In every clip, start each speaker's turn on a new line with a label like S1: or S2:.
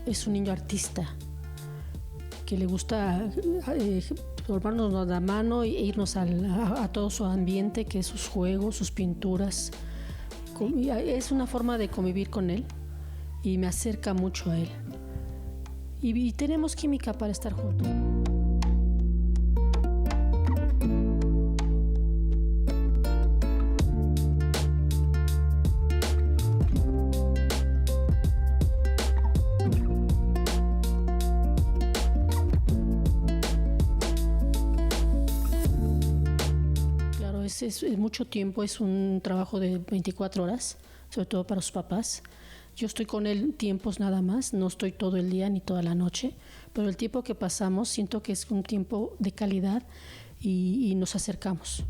S1: es un niño artista que le gusta tomarnos la mano e irnos a todo su ambiente, que es sus juegos, sus pinturas. Es una forma de convivir con él y me acerca mucho a él. Y tenemos química para estar juntos. Es mucho tiempo, es un trabajo de 24 horas, sobre todo para los papás. Yo estoy con él tiempos nada más, no estoy todo el día ni toda la noche, pero el tiempo que pasamos siento que es un tiempo de calidad y nos acercamos.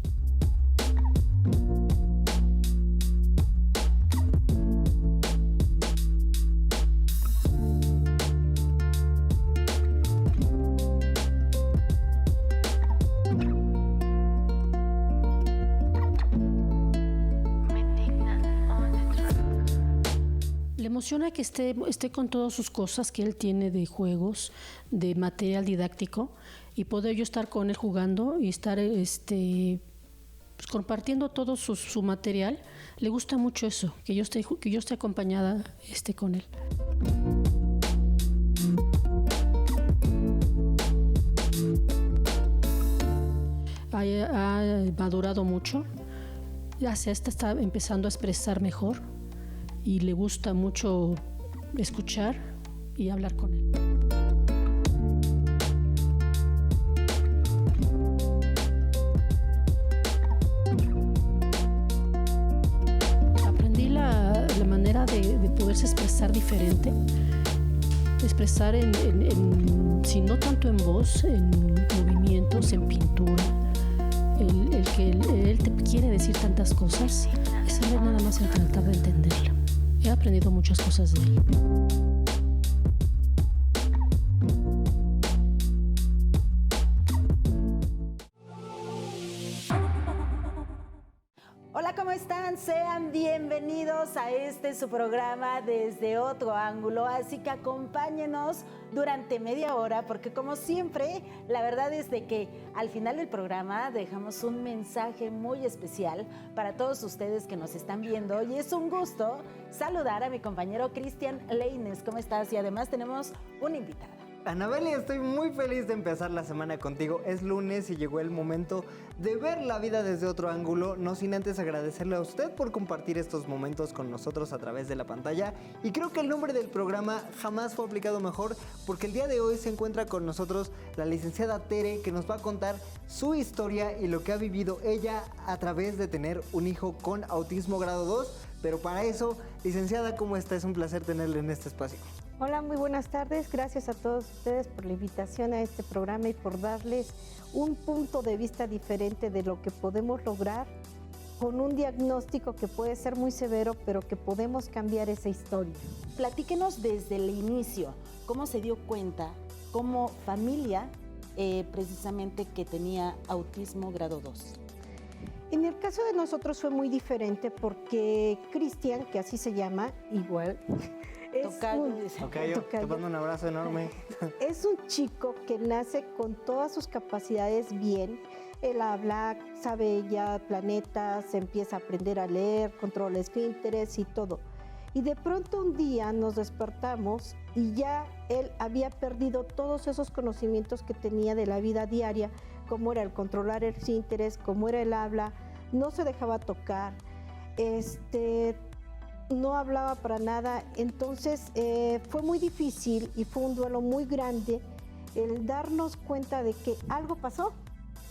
S1: Me emociona que esté con todas sus cosas que él tiene de juegos, de material didáctico, y poder yo estar con él jugando y estar pues compartiendo todo su material. Le gusta mucho eso, que yo esté acompañada con él. Ha madurado mucho, ya está empezando a expresar mejor. Y le gusta mucho escuchar y hablar con él. Aprendí la manera de poderse expresar diferente, expresar si no tanto en voz, en movimientos, en pintura. El que él te quiere decir tantas cosas, es saber nada más el tratar de entenderlo. He aprendido muchas cosas de él.
S2: Hola, ¿cómo están? Sean bienvenidos a su programa Desde Otro Ángulo. Así que acompáñenos durante media hora, porque como siempre, la verdad es de que al final del programa dejamos un mensaje muy especial para todos ustedes que nos están viendo. Y es un gusto saludar a mi compañero Cristian Leines. ¿Cómo estás? Y además tenemos una invitada.
S3: Anabelia, estoy muy feliz de empezar la semana contigo. Es lunes y llegó el momento de ver la vida desde otro ángulo, no sin antes agradecerle a usted por compartir estos momentos con nosotros a través de la pantalla. Y creo que el nombre del programa jamás fue aplicado mejor, porque el día de hoy se encuentra con nosotros la licenciada Tere, que nos va a contar su historia y lo que ha vivido ella a través de tener un hijo con autismo grado 2. Pero para eso, licenciada, ¿cómo está? Es un placer tenerle en este espacio.
S4: Hola, muy buenas tardes. Gracias a todos ustedes por la invitación a este programa y por darles un punto de vista diferente de lo que podemos lograr con un diagnóstico que puede ser muy severo, pero que podemos cambiar esa historia.
S2: Platíquenos desde el inicio, cómo se dio cuenta como familia precisamente que tenía autismo grado 2.
S4: En el caso de nosotros fue muy diferente porque Cristian, que así se llama, igual...
S3: Tocayo, te mando un abrazo enorme.
S4: Es un chico que nace con todas sus capacidades bien. Él habla, sabe ya planetas, empieza a aprender a leer, controla esfínteres y todo. Y de pronto un día nos despertamos y ya él había perdido todos esos conocimientos que tenía de la vida diaria, como era el controlar esfínteres, como era el habla, no se dejaba tocar, no hablaba para nada. Entonces fue muy difícil y fue un duelo muy grande el darnos cuenta de que algo pasó,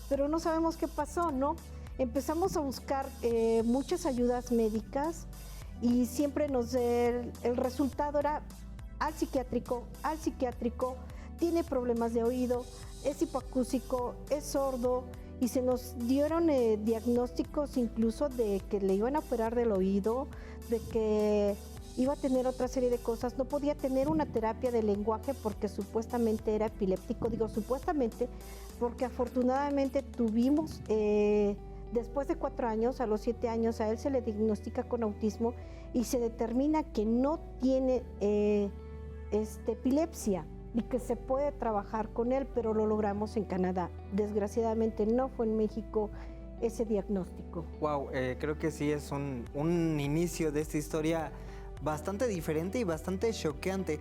S4: pero no sabemos qué pasó, ¿no? Empezamos a buscar muchas ayudas médicas y siempre el resultado era al psiquiátrico, tiene problemas de oído, es hipoacúsico, es sordo, y se nos dieron diagnósticos incluso de que le iban a operar del oído, de que iba a tener otra serie de cosas. No podía tener una terapia de lenguaje porque supuestamente era epiléptico. Digo supuestamente porque afortunadamente tuvimos, después de 4 años, a los 7 años, a él se le diagnostica con autismo y se determina que no tiene epilepsia y que se puede trabajar con él, pero lo logramos en Canadá. Desgraciadamente no fue en México ese diagnóstico.
S3: Wow, creo que sí es un inicio de esta historia bastante diferente y bastante choqueante.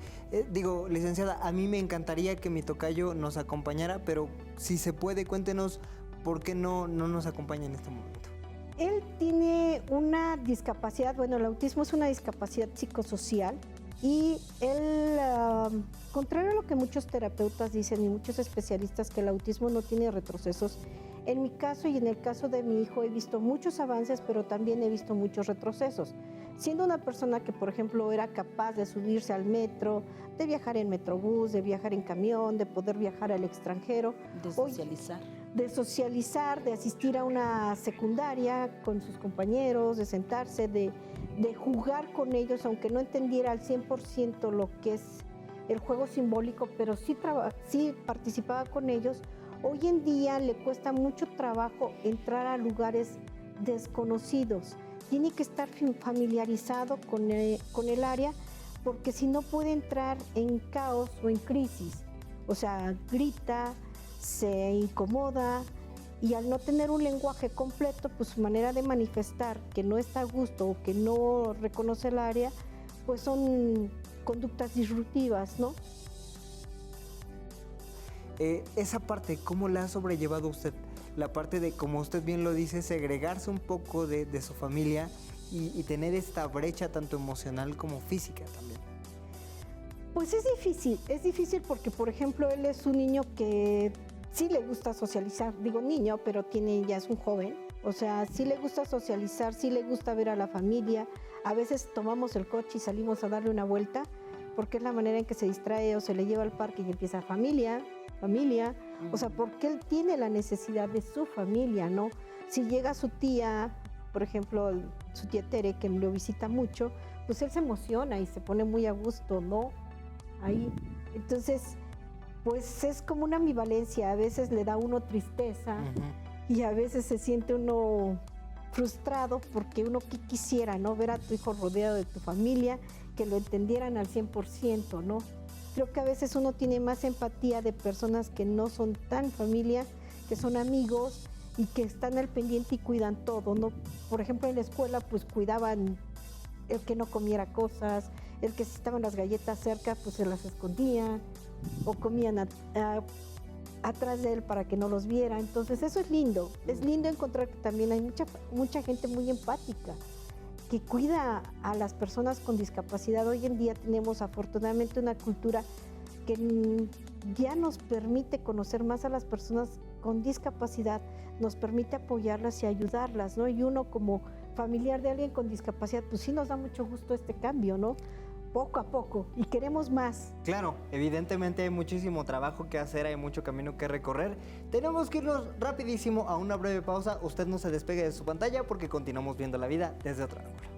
S3: Digo, licenciada, a mí me encantaría que mi tocayo nos acompañara, pero si se puede, cuéntenos por qué no nos acompaña en este momento.
S4: Él tiene una discapacidad, bueno, el autismo es una discapacidad psicosocial y él, contrario a lo que muchos terapeutas dicen y muchos especialistas, que el autismo no tiene retrocesos, en mi caso y en el caso de mi hijo he visto muchos avances, pero también he visto muchos retrocesos. Siendo una persona que, por ejemplo, era capaz de subirse al metro, de viajar en metrobús, de viajar en camión, de poder viajar al extranjero.
S2: De socializar.
S4: De socializar, de asistir a una secundaria con sus compañeros, de sentarse, de jugar con ellos, aunque no entendiera al 100% lo que es el juego simbólico, pero sí participaba con ellos. Hoy en día le cuesta mucho trabajo entrar a lugares desconocidos. Tiene que estar familiarizado con el área, porque si no puede entrar en caos o en crisis. O sea, grita, se incomoda y al no tener un lenguaje completo, pues su manera de manifestar que no está a gusto o que no reconoce el área, pues son conductas disruptivas, ¿no?
S3: Esa parte, ¿cómo la ha sobrellevado usted? La parte de, como usted bien lo dice, segregarse un poco de su familia y tener esta brecha tanto emocional como física también.
S4: Pues es difícil porque, por ejemplo, él es un niño que sí le gusta socializar, digo niño, pero ya es un joven, o sea, sí le gusta socializar, sí le gusta ver a la familia, a veces tomamos el coche y salimos a darle una vuelta, porque es la manera en que se distrae o se le lleva al parque y empieza familia, o sea, porque él tiene la necesidad de su familia, ¿no? Si llega su tía, por ejemplo, su tía Tere, que lo visita mucho, pues él se emociona y se pone muy a gusto, ¿no? Ahí. Entonces, pues es como una ambivalencia, a veces le da a uno tristeza y a veces se siente uno frustrado porque uno quisiera, ¿no? Ver a tu hijo rodeado de tu familia, que lo entendieran al 100%, ¿no? Creo que a veces uno tiene más empatía de personas que no son tan familia, que son amigos y que están al pendiente y cuidan todo, ¿no? Por ejemplo, en la escuela, pues cuidaban el que no comiera cosas, el que si estaban las galletas cerca, pues se las escondían o comían atrás de él para que no los viera. Entonces eso es lindo encontrar que también hay mucha gente muy empática que cuida a las personas con discapacidad. Hoy en día tenemos afortunadamente una cultura que ya nos permite conocer más a las personas con discapacidad, nos permite apoyarlas y ayudarlas, ¿no? Y uno como familiar de alguien con discapacidad, pues sí nos da mucho gusto este cambio, ¿no? Poco a poco, y queremos más.
S3: Claro, evidentemente hay muchísimo trabajo que hacer, hay mucho camino que recorrer. Tenemos que irnos rapidísimo a una breve pausa. Usted no se despegue de su pantalla porque continuamos viendo la vida desde otro ángulo.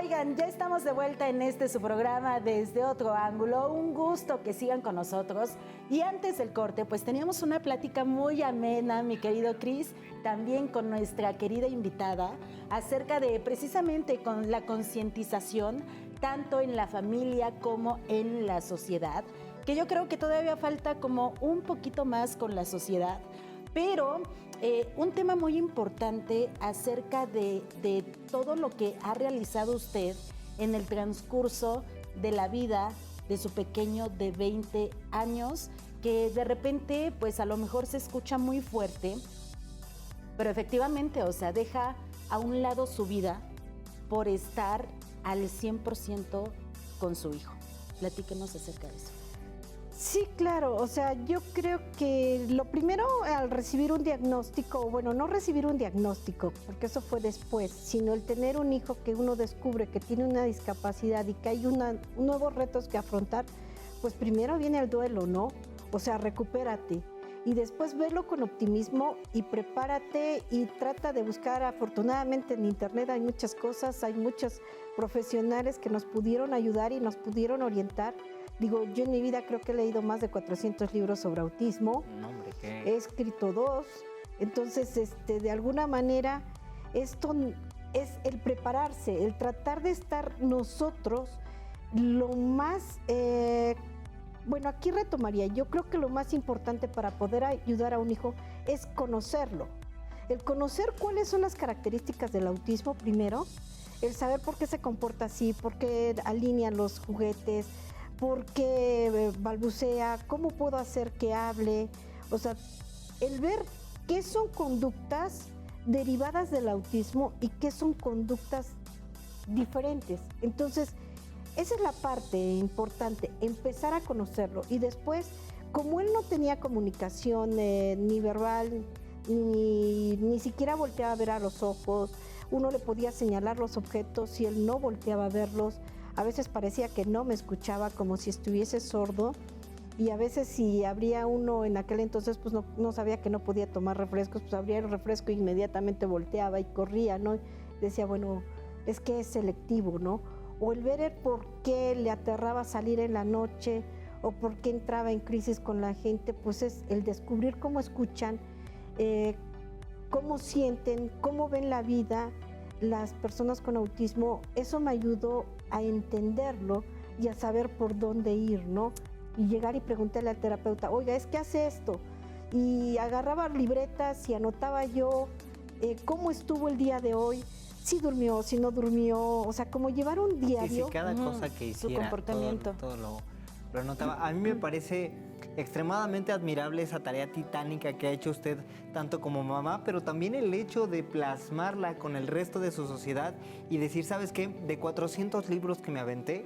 S2: Oigan, ya estamos de vuelta en su programa Desde Otro Ángulo. Un gusto que sigan con nosotros. Y antes del corte, pues teníamos una plática muy amena, mi querido Cris, también con nuestra querida invitada, acerca de precisamente con la concientización, tanto en la familia como en la sociedad, que yo creo que todavía falta como un poquito más con la sociedad, pero un tema muy importante acerca de todo lo que ha realizado usted en el transcurso de la vida de su pequeño de 20 años, que de repente, pues a lo mejor se escucha muy fuerte, pero efectivamente, o sea, deja a un lado su vida por estar al 100% con su hijo. Platíquenos acerca de eso.
S4: Sí, claro, o sea, yo creo que lo primero al recibir un diagnóstico, bueno, no recibir un diagnóstico, porque eso fue después, sino el tener un hijo que uno descubre que tiene una discapacidad y que hay nuevos retos que afrontar, pues primero viene el duelo, ¿no? O sea, recupérate. y después verlo con optimismo y prepárate y trata de buscar. Afortunadamente en internet hay muchas cosas, hay muchos profesionales que nos pudieron ayudar y nos pudieron orientar. Digo, yo en mi vida creo que he leído más de 400 libros sobre autismo.
S3: No, hombre, ¿qué?
S4: He escrito 2. Entonces, de alguna manera, esto es el prepararse, el tratar de estar nosotros lo más... bueno, aquí retomaría, yo creo que lo más importante para poder ayudar a un hijo es conocerlo. El conocer cuáles son las características del autismo primero, el saber por qué se comporta así, por qué alinea los juguetes, por qué balbucea, cómo puedo hacer que hable. O sea, el ver qué son conductas derivadas del autismo y qué son conductas diferentes. Entonces, esa es la parte importante, empezar a conocerlo. Y después, como él no tenía comunicación ni verbal, ni siquiera volteaba a ver a los ojos, uno le podía señalar los objetos y él no volteaba a verlos. A veces parecía que no me escuchaba, como si estuviese sordo. Y a veces si abría uno en aquel entonces, pues no sabía que no podía tomar refrescos, pues abría el refresco e inmediatamente volteaba y corría, ¿no? Decía, bueno, es que es selectivo, ¿no? O el ver el por qué le aterraba salir en la noche o por qué entraba en crisis con la gente, pues es el descubrir cómo escuchan, cómo sienten, cómo ven la vida las personas con autismo. Eso me ayudó a entenderlo y a saber por dónde ir, ¿no? Y llegar y preguntarle al terapeuta, oiga, es que hace esto. Y agarraba libretas y anotaba yo cómo estuvo el día de hoy, si durmió, si no durmió, o sea, como llevar un diario.
S3: Sí, cada cosa que hiciera,
S2: su comportamiento.
S3: todo lo anotaba. A mí me parece extremadamente admirable esa tarea titánica que ha hecho usted, tanto como mamá, pero también el hecho de plasmarla con el resto de su sociedad y decir, ¿sabes qué? De 400 libros que me aventé,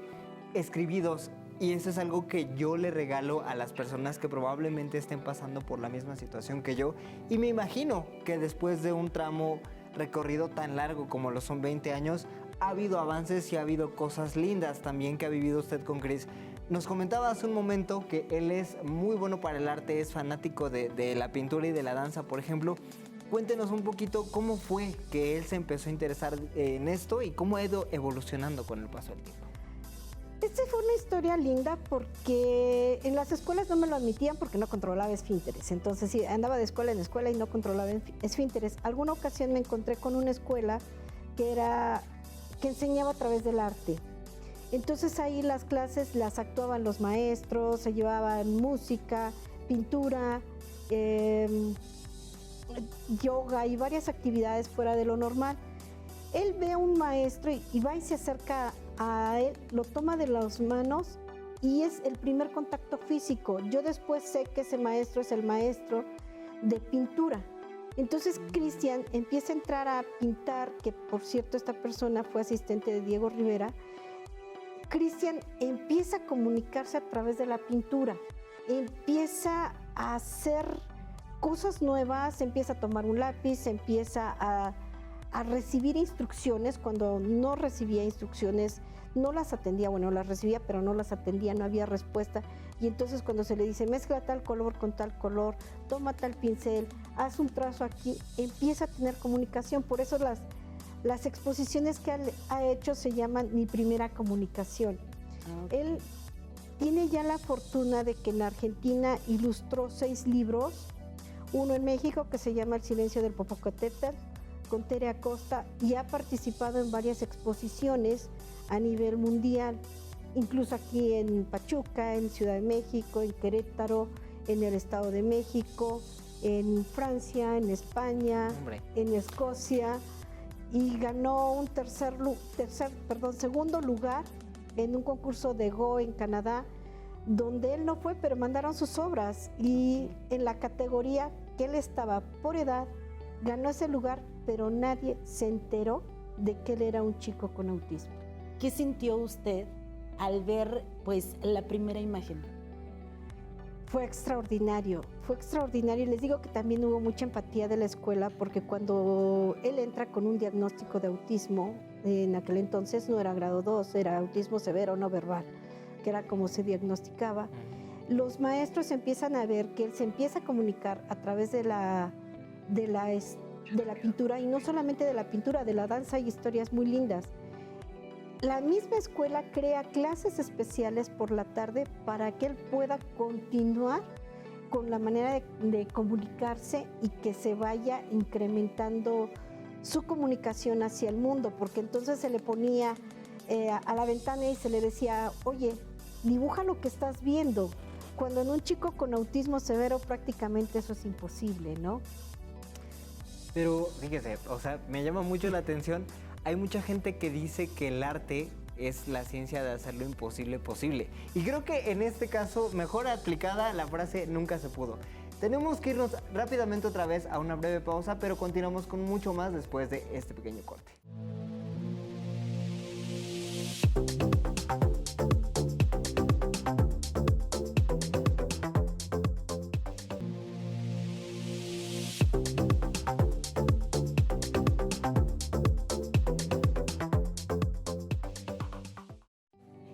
S3: escribí 2. Y eso es algo que yo le regalo a las personas que probablemente estén pasando por la misma situación que yo. Y me imagino que después de un tramo recorrido tan largo como lo son 20 años, ha habido avances y ha habido cosas lindas también que ha vivido usted con Chris. Nos comentaba hace un momento que él es muy bueno para el arte, es fanático de la pintura y de la danza, por ejemplo. Cuéntenos un poquito cómo fue que él se empezó a interesar en esto y cómo ha ido evolucionando con el paso del tiempo.
S4: Esta fue una historia linda porque en las escuelas no me lo admitían porque no controlaba esfínteres. Entonces sí, andaba de escuela en escuela y no controlaba esfínteres. Alguna ocasión me encontré con una escuela que enseñaba a través del arte. Entonces ahí las clases las actuaban los maestros, se llevaban música, pintura, yoga y varias actividades fuera de lo normal. Él ve a un maestro y va y se acerca a él, lo toma de las manos y es el primer contacto físico. Yo después sé que ese maestro es el maestro de pintura. Entonces Cristian empieza a entrar a pintar, que por cierto esta persona fue asistente de Diego Rivera. Cristian empieza a comunicarse a través de la pintura, empieza a hacer cosas nuevas, empieza a tomar un lápiz, empieza a recibir instrucciones. Cuando no recibía instrucciones, no las atendía, bueno, las recibía, pero no las atendía, no había respuesta. Y entonces cuando se le dice, mezcla tal color con tal color, toma tal pincel, haz un trazo aquí, empieza a tener comunicación. Por eso las exposiciones que ha hecho se llaman Mi Primera Comunicación. Okay. Él tiene ya la fortuna de que en Argentina ilustró 6 libros, uno en México que se llama El Silencio del Popocatépetl, con Tere Acosta, y ha participado en varias exposiciones a nivel mundial, incluso aquí en Pachuca, en Ciudad de México, en Querétaro, en el Estado de México, en Francia, en España, en Escocia, y ganó un segundo lugar en un concurso de Go en Canadá, donde él no fue, pero mandaron sus obras, y en la categoría que él estaba por edad, ganó ese lugar, pero nadie se enteró de que él era un chico con autismo.
S2: ¿Qué sintió usted al ver, pues, la primera imagen?
S4: Fue extraordinario. Y les digo que también hubo mucha empatía de la escuela, porque cuando él entra con un diagnóstico de autismo, en aquel entonces no era grado 2, era autismo severo no verbal, que era como se diagnosticaba. los maestros empiezan a ver que él se empieza a comunicar a través de la pintura, y no solamente de la pintura, de la danza, hay historias muy lindas. La misma escuela crea clases especiales por la tarde para que él pueda continuar con la manera de comunicarse y que se vaya incrementando su comunicación hacia el mundo, porque entonces se le ponía a la ventana y se le decía, oye, dibuja lo que estás viendo, cuando en un chico con autismo severo prácticamente eso es imposible, ¿no?
S3: Pero fíjese, o sea, me llama mucho la atención. Hay mucha gente que dice que el arte es la ciencia de hacer lo imposible posible. Y creo que en este caso, mejor aplicada la frase nunca se pudo. Tenemos que irnos rápidamente otra vez a una breve pausa, pero continuamos con mucho más después de este pequeño corte.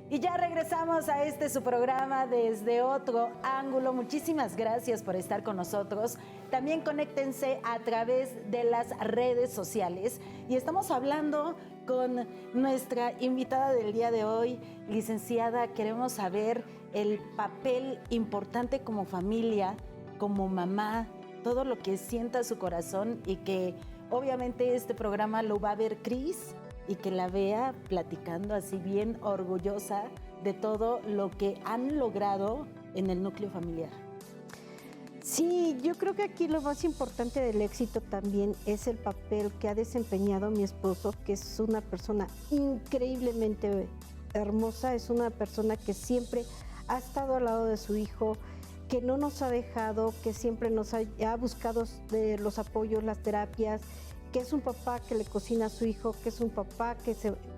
S2: Y ya regresamos a su programa Desde Otro Ángulo. Muchísimas gracias por estar con nosotros. También conéctense a través de las redes sociales. Y estamos hablando con nuestra invitada del día de hoy, licenciada. Queremos saber el papel importante como familia, como mamá, todo lo que sienta su corazón, y que obviamente este programa lo va a ver Cris, y que la vea platicando así bien orgullosa de todo lo que han logrado en el núcleo familiar.
S4: Sí, yo creo que aquí lo más importante del éxito también es el papel que ha desempeñado mi esposo, que es una persona increíblemente hermosa, es una persona que siempre ha estado al lado de su hijo, que no nos ha dejado, que siempre nos ha buscado los apoyos, las terapias, que es un papá que le cocina a su hijo, que es un papá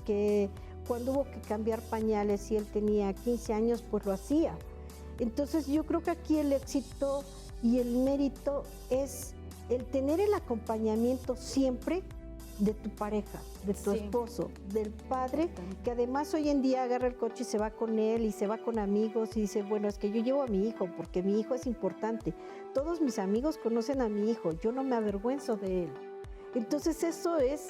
S4: que cuando hubo que cambiar pañales y él tenía 15 años, pues lo hacía. Entonces yo creo que aquí el éxito y el mérito es el tener el acompañamiento siempre de tu pareja, de tu esposo, del padre, que además hoy en día agarra el coche y se va con él y se va con amigos y dice, bueno, es que yo llevo a mi hijo porque mi hijo es importante. Todos mis amigos conocen a mi hijo, yo no me avergüenzo de él. Entonces eso es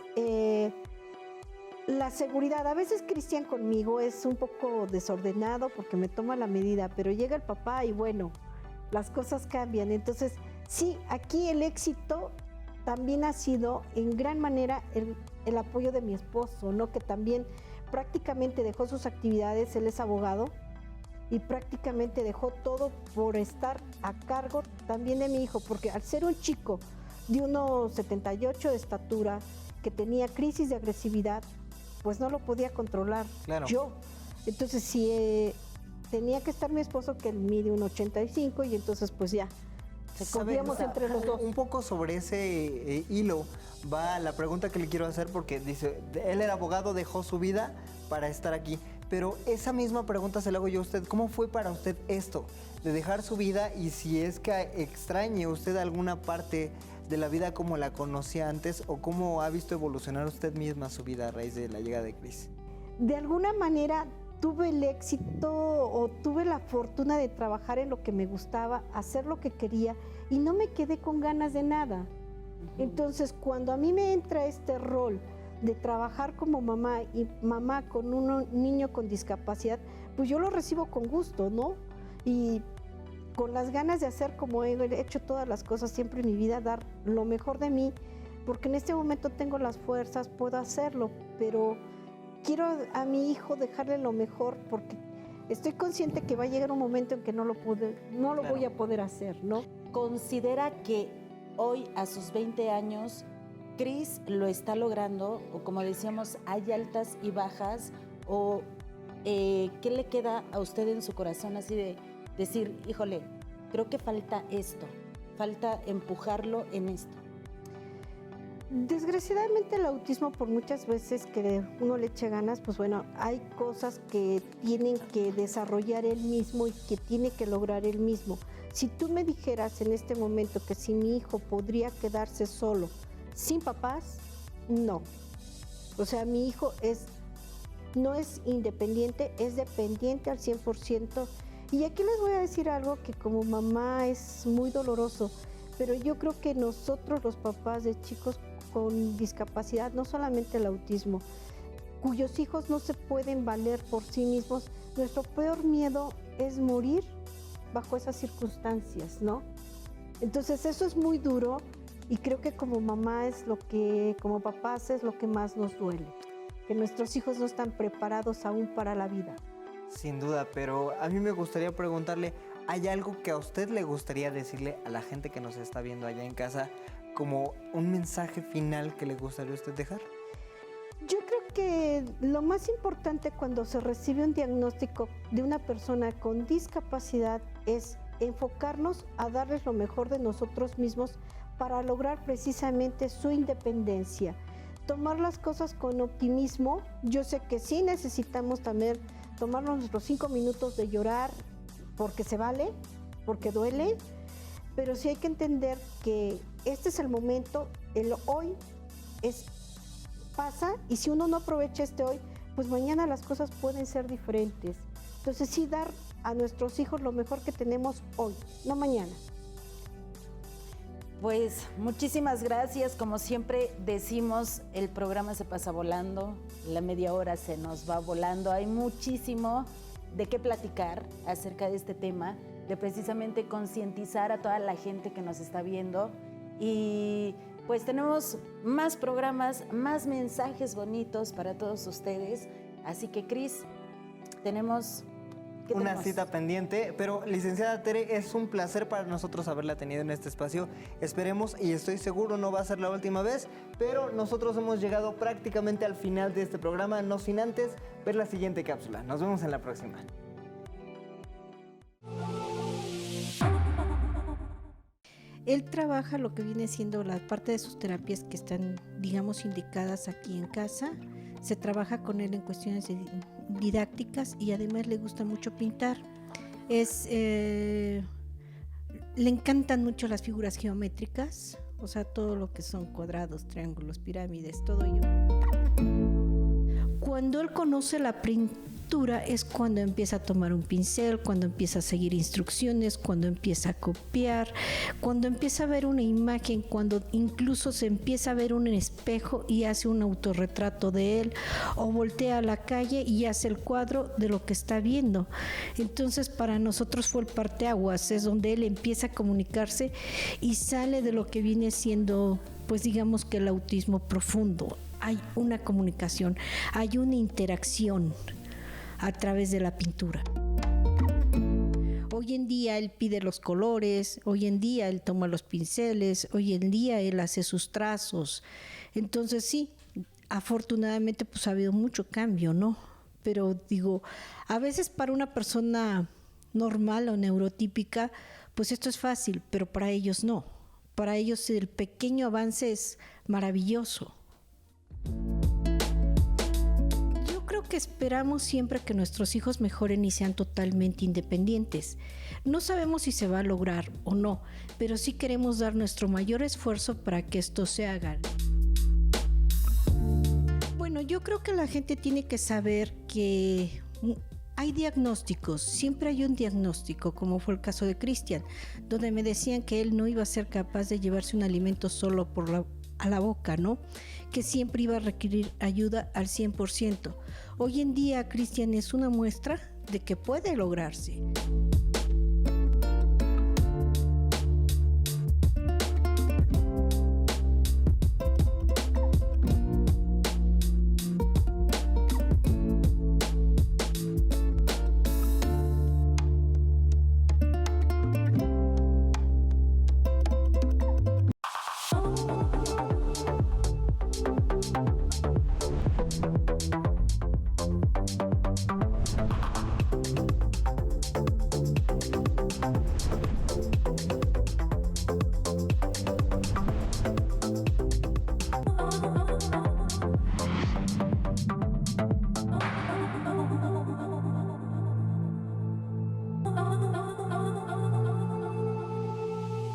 S4: la seguridad. A veces Cristian conmigo es un poco desordenado porque me toma la medida, pero llega el papá y bueno, las cosas cambian. Entonces sí, aquí el éxito también ha sido en gran manera el apoyo de mi esposo, ¿no? Que también prácticamente dejó sus actividades, él es abogado, y prácticamente dejó todo por estar a cargo también de mi hijo, porque al ser un chico de 1,78 de estatura, que tenía crisis de agresividad, pues no lo podía controlar yo. Entonces sí, tenía que estar mi esposo, que mide 1,85, y entonces pues ya, confiamos entre los dos.
S3: Un poco sobre ese hilo va la pregunta que le quiero hacer, porque dice, él era abogado, dejó su vida para estar aquí. Pero esa misma pregunta se la hago yo a usted. ¿Cómo fue para usted esto de dejar su vida, y si es que extrañe usted alguna parte de la vida como la conocía antes, o cómo ha visto evolucionar usted misma su vida a raíz de la llegada de Cris?
S4: De alguna manera tuve el éxito o tuve la fortuna de trabajar en lo que me gustaba, hacer lo que quería, y no me quedé con ganas de nada. Entonces, cuando a mí me entra este rol de trabajar como mamá, y mamá con un niño con discapacidad, pues yo lo recibo con gusto, ¿no? Y con las ganas de hacer, como he hecho todas las cosas siempre en mi vida, dar lo mejor de mí, porque en este momento tengo las fuerzas, puedo hacerlo, pero quiero a mi hijo dejarle lo mejor, porque estoy consciente que va a llegar un momento en que no lo voy a poder hacer, ¿no?
S2: ¿Considera que hoy, a sus 20 años, Cris lo está logrando, o como decíamos, hay altas y bajas, o qué le queda a usted en su corazón así de decir, híjole, creo que falta esto, falta empujarlo en esto?
S4: Desgraciadamente el autismo, por muchas veces que uno le eche ganas, pues bueno, hay cosas que tienen que desarrollar él mismo y que tiene que lograr él mismo. Si tú me dijeras en este momento que si mi hijo podría quedarse solo, sin papás, no. O sea, mi hijo no es independiente, es dependiente al 100%. Y aquí les voy a decir algo que como mamá es muy doloroso, pero yo creo que nosotros los papás de chicos con discapacidad, no solamente el autismo, cuyos hijos no se pueden valer por sí mismos, nuestro peor miedo es morir bajo esas circunstancias, ¿no? Entonces eso es muy duro y creo que como mamá es lo que, como papás es lo que más nos duele, que nuestros hijos no están preparados aún para la vida.
S3: Sin duda, pero a mí me gustaría preguntarle, ¿hay algo que a usted le gustaría decirle a la gente que nos está viendo allá en casa como un mensaje final que le gustaría a usted dejar?
S4: Yo creo que lo más importante cuando se recibe un diagnóstico de una persona con discapacidad es enfocarnos a darles lo mejor de nosotros mismos para lograr precisamente su independencia. Tomar las cosas con optimismo. Yo sé que sí necesitamos también tomarnos nuestros 5 minutos de llorar porque se vale, porque duele, pero sí hay que entender que este es el momento, el hoy pasa y si uno no aprovecha este hoy, pues mañana las cosas pueden ser diferentes. Entonces sí dar a nuestros hijos lo mejor que tenemos hoy, no mañana.
S2: Pues muchísimas gracias, como siempre decimos, el programa se pasa volando, la media hora se nos va volando, hay muchísimo de qué platicar acerca de este tema, de precisamente concientizar a toda la gente que nos está viendo y pues tenemos más programas, más mensajes bonitos para todos ustedes, así que Cris, tenemos...
S3: Una cita pendiente, pero licenciada Tere, es un placer para nosotros haberla tenido en este espacio. Esperemos, y estoy seguro no va a ser la última vez, pero nosotros hemos llegado prácticamente al final de este programa, no sin antes ver la siguiente cápsula. Nos vemos en la próxima.
S4: Él trabaja lo que viene siendo la parte de sus terapias que están, digamos, indicadas aquí en casa. Se trabaja con él en cuestiones didácticas y además le gusta mucho pintar. Le encantan mucho las figuras geométricas, o sea, todo lo que son cuadrados, triángulos, pirámides, todo ello. Cuando él conoce la pintura es cuando empieza a tomar un pincel, cuando empieza a seguir instrucciones, cuando empieza a copiar, cuando empieza a ver una imagen, cuando incluso se empieza a ver un espejo y hace un autorretrato de él, o voltea a la calle y hace el cuadro de lo que está viendo. Entonces para nosotros fue el parteaguas, es donde él empieza a comunicarse y sale de lo que viene siendo, pues digamos que el autismo profundo. Hay una comunicación, hay una interacción a través de la pintura. Hoy en día él pide los colores, hoy en día él toma los pinceles, hoy en día él hace sus trazos. Entonces sí, afortunadamente pues ha habido mucho cambio, ¿no? Pero digo, a veces para una persona normal o neurotípica, pues esto es fácil, pero para ellos no. Para ellos el pequeño avance es maravilloso. Creo que esperamos siempre que nuestros hijos mejoren y sean totalmente independientes. No sabemos si se va a lograr o no, pero sí queremos dar nuestro mayor esfuerzo para que esto se haga. Bueno, yo creo que la gente tiene que saber que hay diagnósticos, siempre hay un diagnóstico, como fue el caso de Cristian, donde me decían que él no iba a ser capaz de llevarse un alimento solo a la boca, ¿no? Que siempre iba a requerir ayuda al 100%. Hoy en día, Cristian es una muestra de que puede lograrse.